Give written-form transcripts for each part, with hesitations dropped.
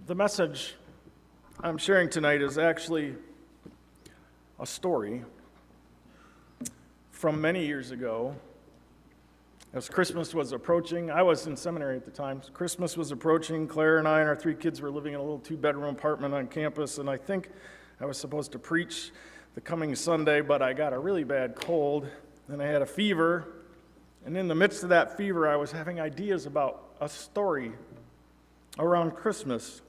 The message I'm sharing tonight is actually a story from many years ago. As Christmas was approaching, I was in seminary at the time. Christmas was approaching. Claire and I and our 3 kids were living in a little 2-bedroom apartment on campus, and I think I was supposed to preach the coming Sunday, but I got a really bad cold, and I had a fever, and in the midst of that fever, I was having ideas about a story around Christmas.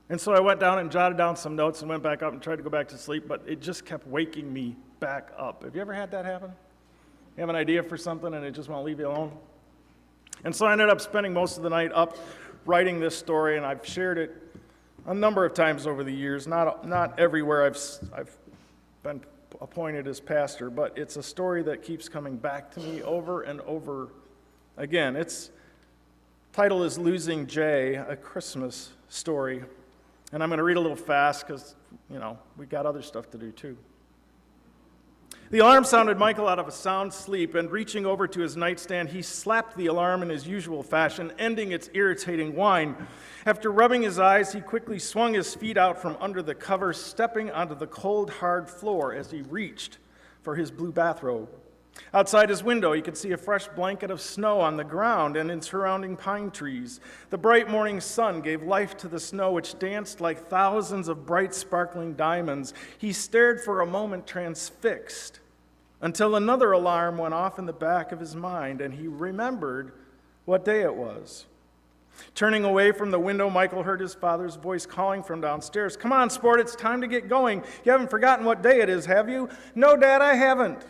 And so I went down and jotted down some notes and went back up and tried to go back to sleep, but it just kept waking me back up. Have you ever had that happen? You have an idea for something and it just won't leave you alone? And so I ended up spending most of the night up writing this story, and I've shared it a number of times over the years, not everywhere I've been appointed as pastor, but it's a story that keeps coming back to me over and over again. Its title is Losing Jay, a Christmas Story. And I'm going to read a little fast because, we got other stuff to do too. The alarm sounded Michael out of a sound sleep, and reaching over to his nightstand, he slapped the alarm in his usual fashion, ending its irritating whine. After rubbing his eyes, he quickly swung his feet out from under the cover, stepping onto the cold, hard floor as he reached for his blue bathrobe. Outside his window, he could see a fresh blanket of snow on the ground and in surrounding pine trees. The bright morning sun gave life to the snow, which danced like thousands of bright, sparkling diamonds. He stared for a moment transfixed, until another alarm went off in the back of his mind, and he remembered what day it was. Turning away from the window, Michael heard his father's voice calling from downstairs. "Come on, sport, it's time to get going. You haven't forgotten what day it is, have you?" "No, Dad, I haven't."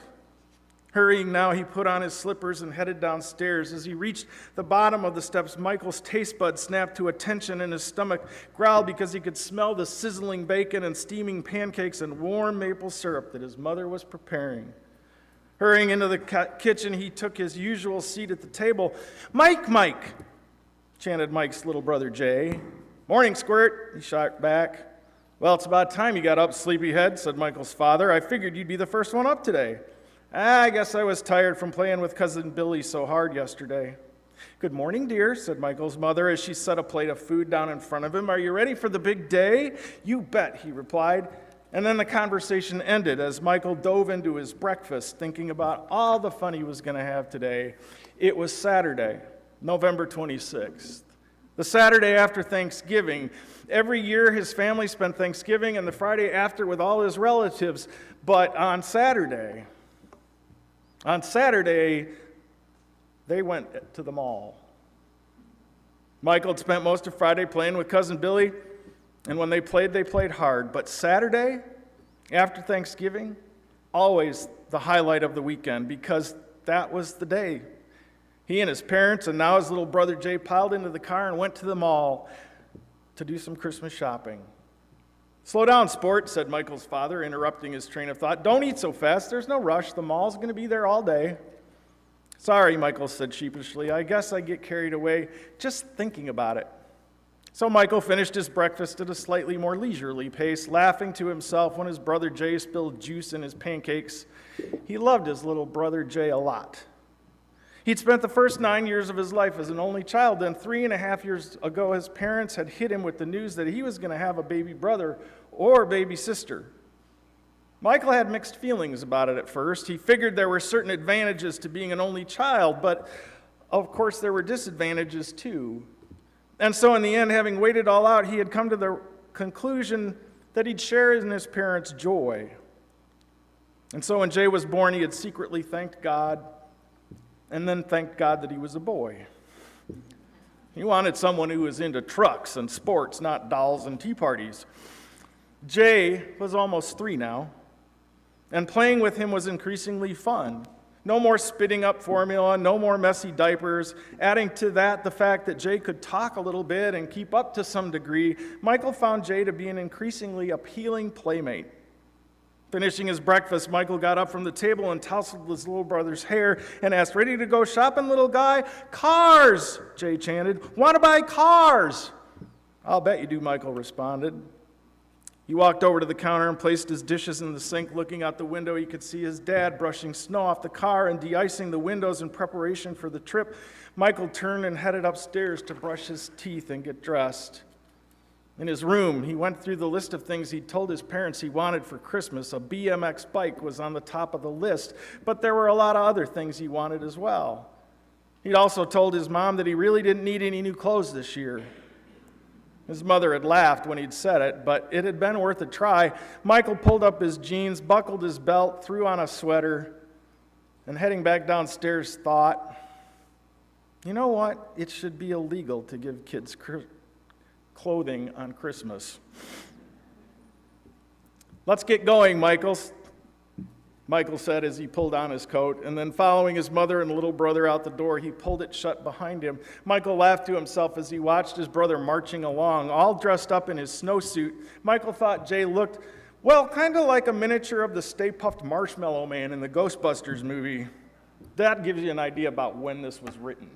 Hurrying now, he put on his slippers and headed downstairs. As he reached the bottom of the steps, Michael's taste buds snapped to attention, and his stomach growled because he could smell the sizzling bacon and steaming pancakes and warm maple syrup that his mother was preparing. Hurrying into the kitchen, he took his usual seat at the table. "Mike, Mike!" chanted Mike's little brother Jay. "Morning, Squirt," he shot back. "Well, it's about time you got up, sleepyhead," said Michael's father. "I figured you'd be the first one up today." "I guess I was tired from playing with Cousin Billy so hard yesterday." "Good morning, dear," said Michael's mother as she set a plate of food down in front of him. "Are you ready for the big day?" "You bet," he replied. And then the conversation ended as Michael dove into his breakfast, thinking about all the fun he was going to have today. It was Saturday, November 26th, the Saturday after Thanksgiving. Every year his family spent Thanksgiving and the Friday after with all his relatives, but on Saturday, they went to the mall. Michael had spent most of Friday playing with Cousin Billy, and when they played hard. But Saturday, after Thanksgiving, always the highlight of the weekend, because that was the day. He and his parents, and now his little brother Jay, piled into the car and went to the mall to do some Christmas shopping. "Slow down, sport," said Michael's father, interrupting his train of thought. "Don't eat so fast. There's no rush. The mall's going to be there all day." "Sorry," Michael said sheepishly. "I guess I get carried away just thinking about it." So Michael finished his breakfast at a slightly more leisurely pace, laughing to himself when his brother Jay spilled juice in his pancakes. He loved his little brother Jay a lot. He'd spent the first 9 years of his life as an only child. Then 3.5 years ago, his parents had hit him with the news that he was going to have a baby brother or baby sister. Michael had mixed feelings about it at first. He figured there were certain advantages to being an only child, but of course there were disadvantages too. And so in the end, having weighed it all out, he had come to the conclusion that he'd share in his parents' joy. And so when Jay was born, he had secretly thanked God, and then thanked God that he was a boy. He wanted someone who was into trucks and sports, not dolls and tea parties. Jay was almost 3 now, and playing with him was increasingly fun. No more spitting up formula, no more messy diapers. Adding to that the fact that Jay could talk a little bit and keep up to some degree, Michael found Jay to be an increasingly appealing playmate. Finishing his breakfast, Michael got up from the table and tousled his little brother's hair and asked, "Ready to go shopping, little guy?" "Cars!" Jay chanted. "Want to buy cars?" "I'll bet you do," Michael responded. He walked over to the counter and placed his dishes in the sink. Looking out the window, he could see his dad brushing snow off the car and de-icing the windows in preparation for the trip. Michael turned and headed upstairs to brush his teeth and get dressed. In his room, he went through the list of things he'd told his parents he wanted for Christmas. A BMX bike was on the top of the list, but there were a lot of other things he wanted as well. He'd also told his mom that he really didn't need any new clothes this year. His mother had laughed when he'd said it, but it had been worth a try. Michael pulled up his jeans, buckled his belt, threw on a sweater, and heading back downstairs thought, you know what? It should be illegal to give kids clothing on Christmas. Let's get going, Michael said as he pulled on his coat, and then following his mother and little brother out the door, he pulled it shut behind him. Michael laughed to himself as he watched his brother marching along, all dressed up in his snowsuit. Michael thought Jay looked, well, kind of like a miniature of the Stay Puft Marshmallow Man in the Ghostbusters movie. That gives you an idea about when this was written.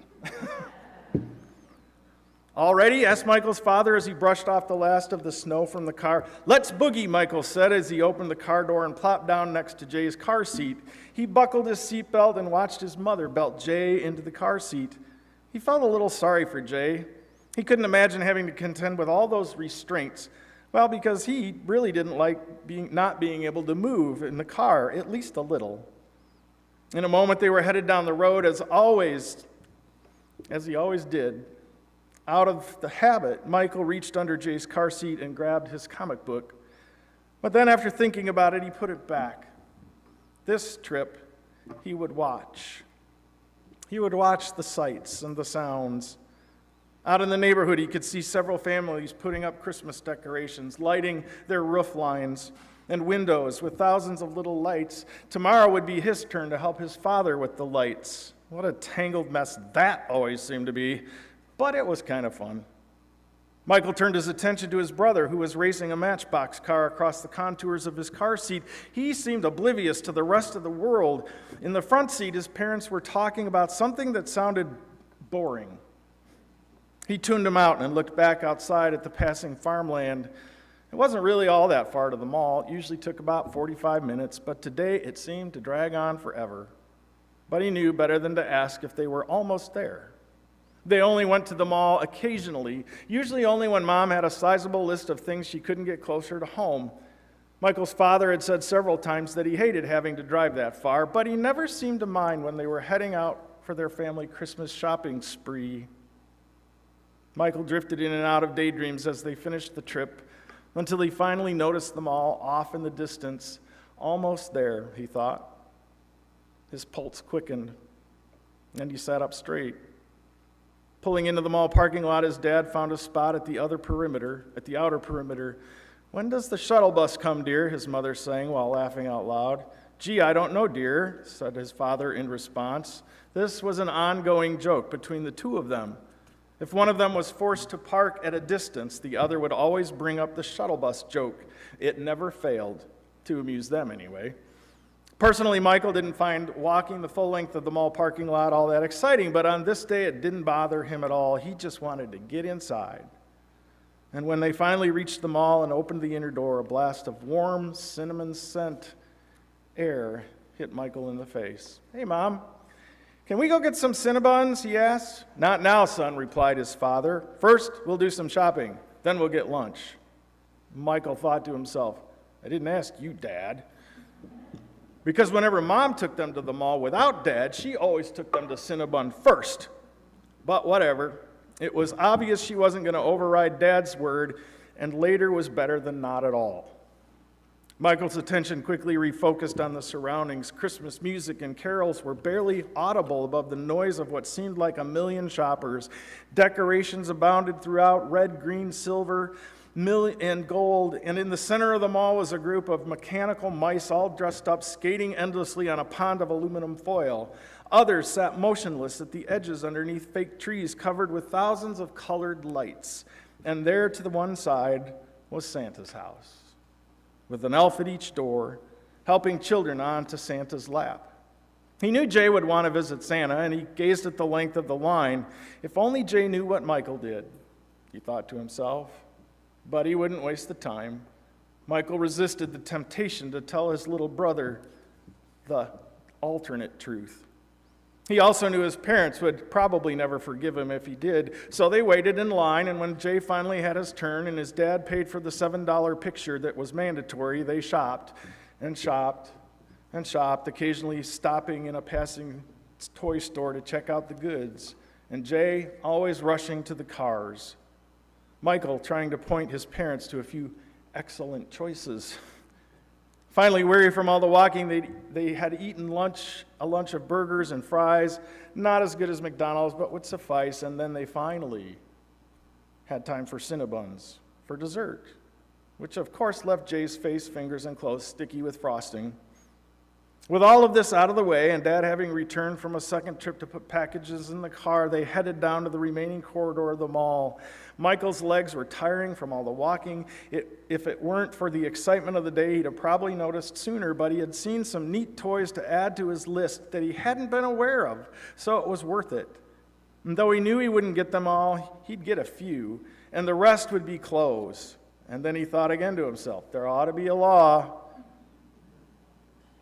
All ready? Asked Michael's father as he brushed off the last of the snow from the car. Let's boogie, Michael said as he opened the car door and plopped down next to Jay's car seat. He buckled his seatbelt and watched his mother belt Jay into the car seat. He felt a little sorry for Jay. He couldn't imagine having to contend with all those restraints. Well, because he really didn't like not being able to move in the car, at least a little. In a moment, they were headed down the road as he always did. Out of the habit, Michael reached under Jay's car seat and grabbed his comic book. But then after thinking about it, he put it back. This trip, he would watch. He would watch the sights and the sounds. Out in the neighborhood, he could see several families putting up Christmas decorations, lighting their roof lines and windows with thousands of little lights. Tomorrow would be his turn to help his father with the lights. What a tangled mess that always seemed to be. But it was kind of fun. Michael turned his attention to his brother, who was racing a Matchbox car across the contours of his car seat. He seemed oblivious to the rest of the world. In the front seat, his parents were talking about something that sounded boring. He tuned them out and looked back outside at the passing farmland. It wasn't really all that far to the mall. It usually took about 45 minutes, but today it seemed to drag on forever. But he knew better than to ask if they were almost there. They only went to the mall occasionally, usually only when Mom had a sizable list of things she couldn't get closer to home. Michael's father had said several times that he hated having to drive that far, but he never seemed to mind when they were heading out for their family Christmas shopping spree. Michael drifted in and out of daydreams as they finished the trip until he finally noticed the mall off in the distance. Almost there, he thought. His pulse quickened, and he sat up straight. Pulling into the mall parking lot, his dad found a spot at the outer perimeter. When does the shuttle bus come, dear? His mother sang while laughing out loud. Gee, I don't know, dear, said his father in response. This was an ongoing joke between the two of them. If one of them was forced to park at a distance, the other would always bring up the shuttle bus joke. It never failed, to amuse them anyway. Personally, Michael didn't find walking the full length of the mall parking lot all that exciting, but on this day it didn't bother him at all. He just wanted to get inside. And when they finally reached the mall and opened the inner door, a blast of warm, cinnamon scent air hit Michael in the face. Hey, Mom, can we go get some Cinnabons? He asked. Not now, son, replied his father. First, we'll do some shopping. Then we'll get lunch. Michael thought to himself, I didn't ask you, Dad. Because whenever Mom took them to the mall without Dad, she always took them to Cinnabon first. But whatever. It was obvious she wasn't going to override Dad's word, and later was better than not at all. Michael's attention quickly refocused on the surroundings. Christmas music and carols were barely audible above the noise of what seemed like a million shoppers. Decorations abounded throughout, red, green, silver, and gold, and in the center of the mall was a group of mechanical mice all dressed up, skating endlessly on a pond of aluminum foil. Others sat motionless at the edges underneath fake trees covered with thousands of colored lights. And there to the one side was Santa's house, with an elf at each door, helping children onto Santa's lap. He knew Jay would want to visit Santa, and he gazed at the length of the line. If only Jay knew what Michael did, he thought to himself. But he wouldn't waste the time. Michael resisted the temptation to tell his little brother the alternate truth. He also knew his parents would probably never forgive him if he did, so they waited in line, and when Jay finally had his turn and his dad paid for the $7 picture that was mandatory, they shopped and shopped and shopped, occasionally stopping in a passing toy store to check out the goods, and Jay always rushing to the cars. Michael trying to point his parents to a few excellent choices. Finally, weary from all the walking, they had eaten a lunch of burgers and fries, not as good as McDonald's, but would suffice, and then they finally had time for Cinnabons for dessert, which of course left Jay's face, fingers, and clothes sticky with frosting. With all of this out of the way, and Dad having returned from a second trip to put packages in the car, they headed down to the remaining corridor of the mall. Michael's legs were tiring from all the walking. If it weren't for the excitement of the day, he'd have probably noticed sooner, but he had seen some neat toys to add to his list that he hadn't been aware of, so it was worth it. And though he knew he wouldn't get them all, he'd get a few, and the rest would be clothes. And then he thought again to himself, there ought to be a law.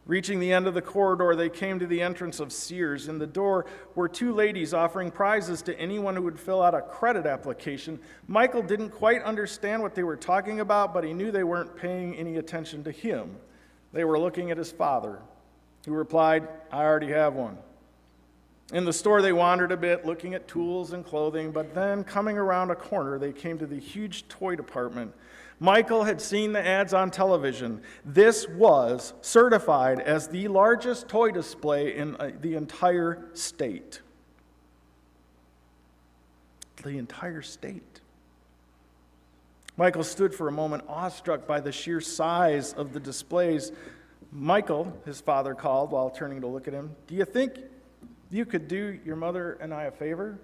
Reaching the end of the corridor, they came to the entrance of Sears. In the door were two ladies offering prizes to anyone who would fill out a credit application. Michael didn't quite understand what they were talking about, but he knew they weren't paying any attention to him. They were looking at his father, who replied, I already have one. In the store, they wandered a bit, looking at tools and clothing, but then coming around a corner, they came to the huge toy department. Michael had seen the ads on television. This was certified as the largest toy display in the entire state. The entire state. Michael stood for a moment, awestruck by the sheer size of the displays. Michael, his father called while turning to look at him, do you think you could do your mother and I a favor?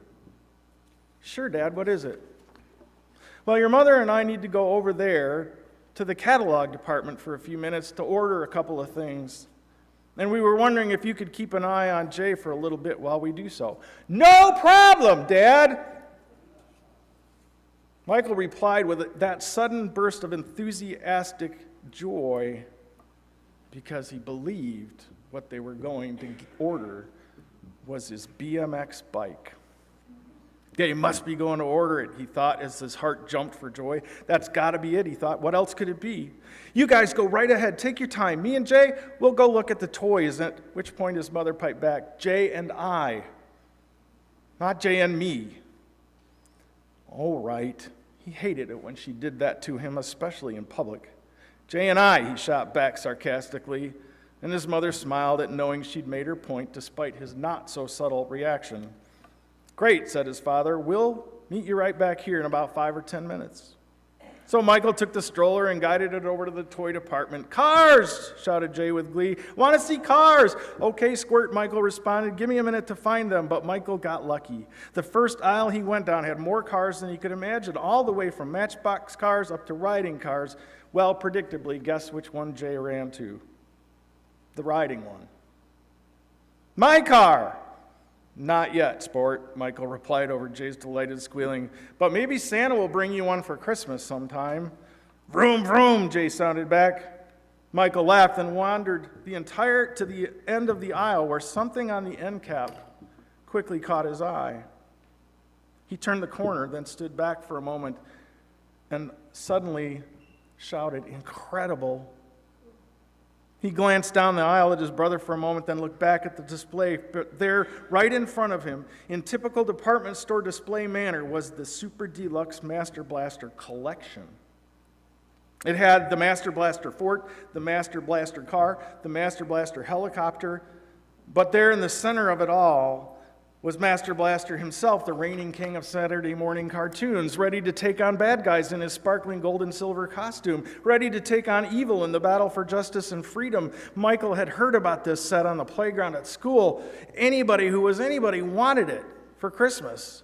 Sure, Dad, what is it? Well, your mother and I need to go over there to the catalog department for a few minutes to order a couple of things. And we were wondering if you could keep an eye on Jay for a little bit while we do so. No problem, Dad! Michael replied with that sudden burst of enthusiastic joy because he believed what they were going to order was his BMX bike. Yeah, he must be going to order it, he thought, as his heart jumped for joy. That's got to be it, he thought. What else could it be? You guys go right ahead. Take your time. Me and Jay, we'll go look at the toys. At which point his mother piped back, Jay and I, not Jay and me. All right. He hated it when she did that to him, especially in public. Jay and I, he shot back sarcastically, and his mother smiled at knowing she'd made her point despite his not-so-subtle reaction. Great, said his father. We'll meet you right back here in about 5 or 10 minutes. So Michael took the stroller and guided it over to the toy department. Cars, shouted Jay with glee. Want to see cars? Okay, Squirt, Michael responded. Give me a minute to find them. But Michael got lucky. The first aisle he went down had more cars than he could imagine, all the way from Matchbox cars up to riding cars. Well, predictably, guess which one Jay ran to? The riding one. My car! Not yet, sport, Michael replied over Jay's delighted squealing. But maybe Santa will bring you one for Christmas sometime. Vroom, vroom, Jay sounded back. Michael laughed and wandered to the end of the aisle where something on the end cap quickly caught his eye. He turned the corner, then stood back for a moment and suddenly shouted, incredible. He glanced down the aisle at his brother for a moment, then looked back at the display. But there, right in front of him, in typical department store display manner, was the Super Deluxe Master Blaster collection. It had the Master Blaster fort, the Master Blaster car, the Master Blaster helicopter, but there in the center of it all was Master Blaster himself, the reigning king of Saturday morning cartoons, ready to take on bad guys in his sparkling gold and silver costume, ready to take on evil in the battle for justice and freedom. Michael had heard about this set on the playground at school. Anybody who was anybody wanted it for Christmas.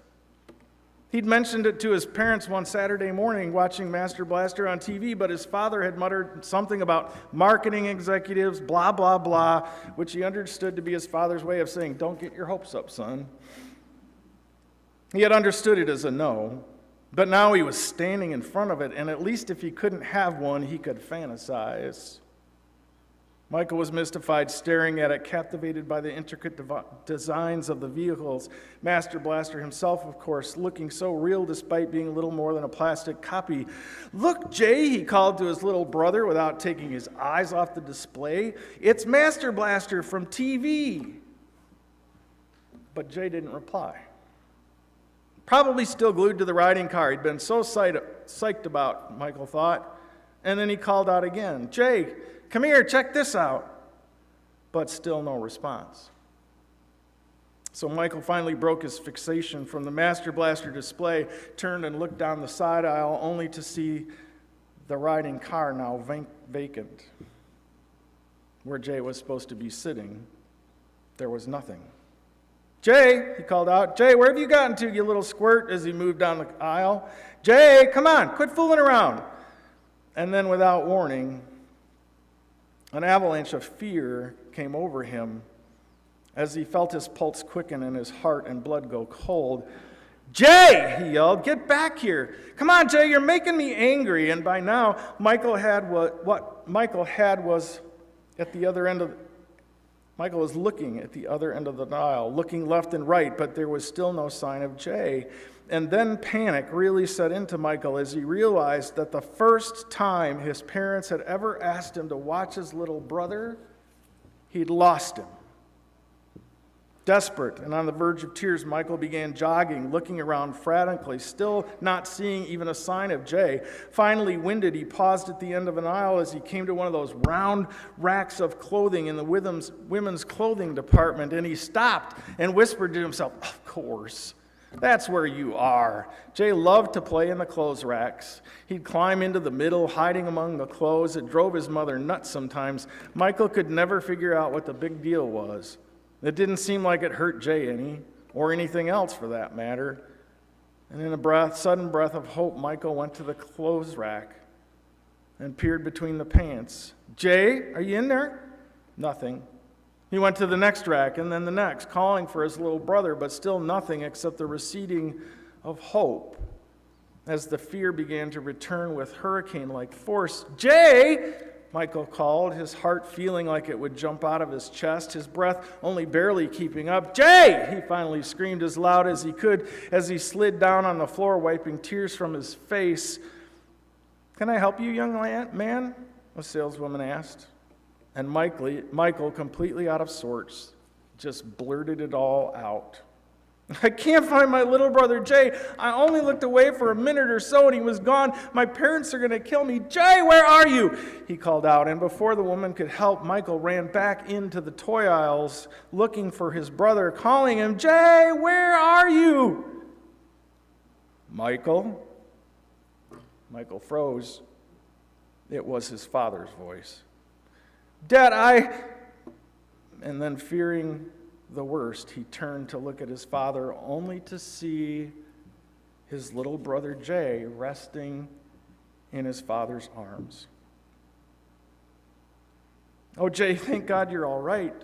He'd mentioned it to his parents one Saturday morning watching Master Blaster on TV, but his father had muttered something about marketing executives, blah, blah, blah, which he understood to be his father's way of saying, don't get your hopes up, son. He had understood it as a no, but now he was standing in front of it, and at least if he couldn't have one, he could fantasize. Michael was mystified, staring at it, captivated by the intricate designs of the vehicles. Master Blaster himself, of course, looking so real despite being little more than a plastic copy. "Look, Jay," he called to his little brother without taking his eyes off the display. "It's Master Blaster from TV." But Jay didn't reply. Probably still glued to the riding car. He'd been so psyched about, Michael thought. And then he called out again, "Jay, come here, check this out." But still no response. So Michael finally broke his fixation from the Master Blaster display, turned and looked down the side aisle, only to see the riding car now vacant. Where Jay was supposed to be sitting, there was nothing. "Jay," he called out. "Jay, where have you gotten to, you little squirt?" as he moved down the aisle. "Jay, come on, quit fooling around." And then without warning, an avalanche of fear came over him as he felt his pulse quicken and his heart and blood go cold. "Jay," he yelled, "get back here. Come on, Jay, you're making me angry." And by now, Michael was at the other end of Michael was looking at the other end of the aisle, looking left and right, but there was still no sign of Jay. And then panic really set into Michael as he realized that the first time his parents had ever asked him to watch his little brother, he'd lost him. Desperate and on the verge of tears, Michael began jogging, looking around frantically, still not seeing even a sign of Jay. Finally, winded, he paused at the end of an aisle as he came to one of those round racks of clothing in the women's clothing department, and he stopped and whispered to himself, "Of course, that's where you are." Jay loved to play in the clothes racks. He'd climb into the middle, hiding among the clothes. It drove his mother nuts sometimes. Michael could never figure out what the big deal was. It didn't seem like it hurt Jay any, or anything else for that matter. And in a sudden breath of hope, Michael went to the clothes rack and peered between the pants. "Jay, are you in there?" Nothing. He went to the next rack and then the next, calling for his little brother, but still nothing except the receding of hope as the fear began to return with hurricane-like force. "Jay!" Michael called, his heart feeling like it would jump out of his chest, his breath only barely keeping up. "Jay!" he finally screamed as loud as he could as he slid down on the floor, wiping tears from his face. "Can I help you, young man?" a saleswoman asked. And Michael, completely out of sorts, just blurted it all out. "I can't find my little brother Jay. I only looked away for a minute or so and he was gone. My parents are going to kill me. Jay, where are you?" he called out. And before the woman could help, Michael ran back into the toy aisles looking for his brother, calling him, "Jay, where are you?" "Michael?" Michael froze. It was his father's voice. "Dad, And then fearing the worst, he turned to look at his father, only to see his little brother Jay resting in his father's arms. "Oh, Jay, thank God you're all right."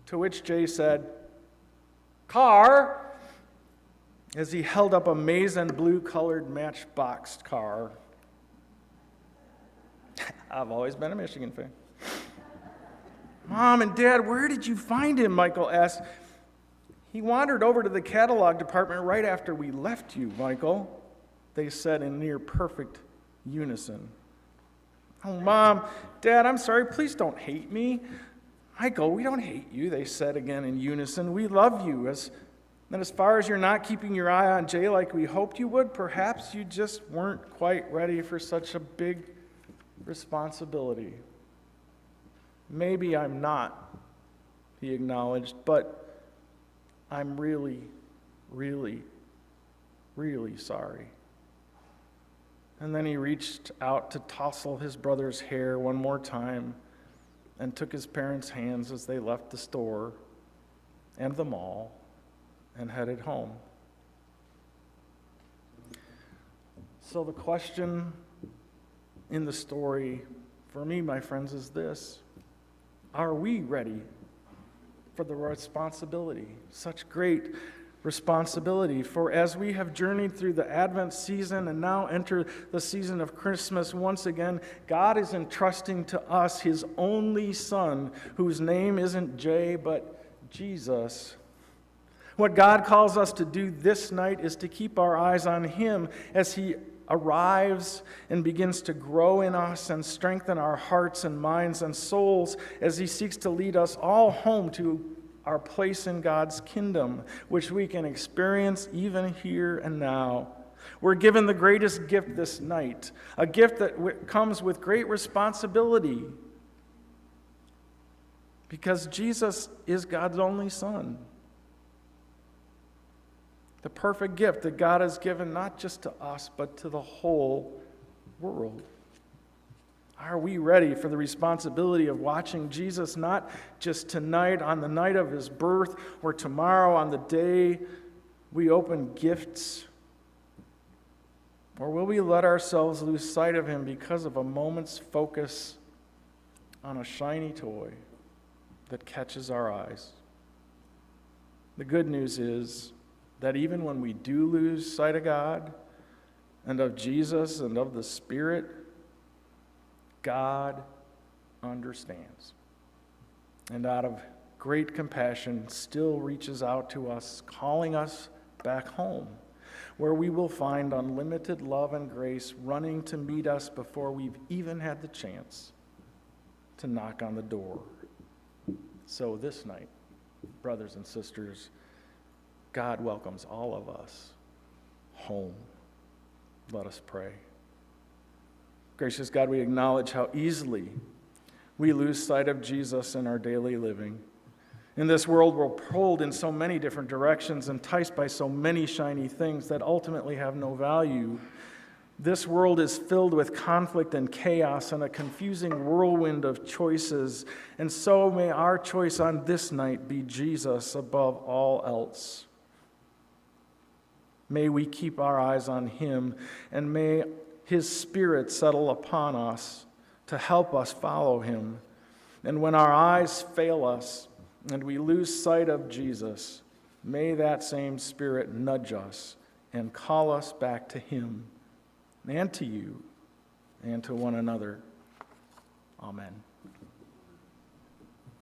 To which Jay said, "Car," as he held up a maize and blue-colored matchbox car. I've always been a Michigan fan. "Mom and Dad, where did you find him?" Michael asked. "He wandered over to the catalog department right after we left you, Michael," they said in near perfect unison. "Oh, Mom, Dad, I'm sorry. Please don't hate me." "Michael, we don't hate you," they said again in unison. "We love you. And as far as you're not keeping your eye on Jay like we hoped you would, perhaps you just weren't quite ready for such a big responsibility." "Maybe I'm not," he acknowledged, "but I'm really, really, really sorry." And then he reached out to tousle his brother's hair one more time and took his parents' hands as they left the store and the mall and headed home. So the question in the story for me, my friends, is this: are we ready for the responsibility? Such great responsibility. For as we have journeyed through the Advent season and now enter the season of Christmas once again, God is entrusting to us his only Son, whose name isn't Jay, but Jesus. What God calls us to do this night is to keep our eyes on him as he arrives and begins to grow in us and strengthen our hearts and minds and souls as he seeks to lead us all home to our place in God's kingdom, which we can experience even here and now. We're given the greatest gift this night, a gift that comes with great responsibility, because Jesus is God's only Son. The perfect gift that God has given not just to us, but to the whole world. Are we ready for the responsibility of watching Jesus not just tonight on the night of his birth or tomorrow on the day we open gifts? Or will we let ourselves lose sight of him because of a moment's focus on a shiny toy that catches our eyes? The good news is that even when we do lose sight of God and of Jesus and of the Spirit, God understands, and out of great compassion still reaches out to us, calling us back home, where we will find unlimited love and grace running to meet us before we've even had the chance to knock on the door. So this night, brothers and sisters, God welcomes all of us home. Let us pray. Gracious God, we acknowledge how easily we lose sight of Jesus in our daily living. In this world, we're pulled in so many different directions, enticed by so many shiny things that ultimately have no value. This world is filled with conflict and chaos and a confusing whirlwind of choices, and so may our choice on this night be Jesus above all else. May we keep our eyes on him, and may his Spirit settle upon us to help us follow him. And when our eyes fail us and we lose sight of Jesus, may that same Spirit nudge us and call us back to him and to you and to one another. Amen.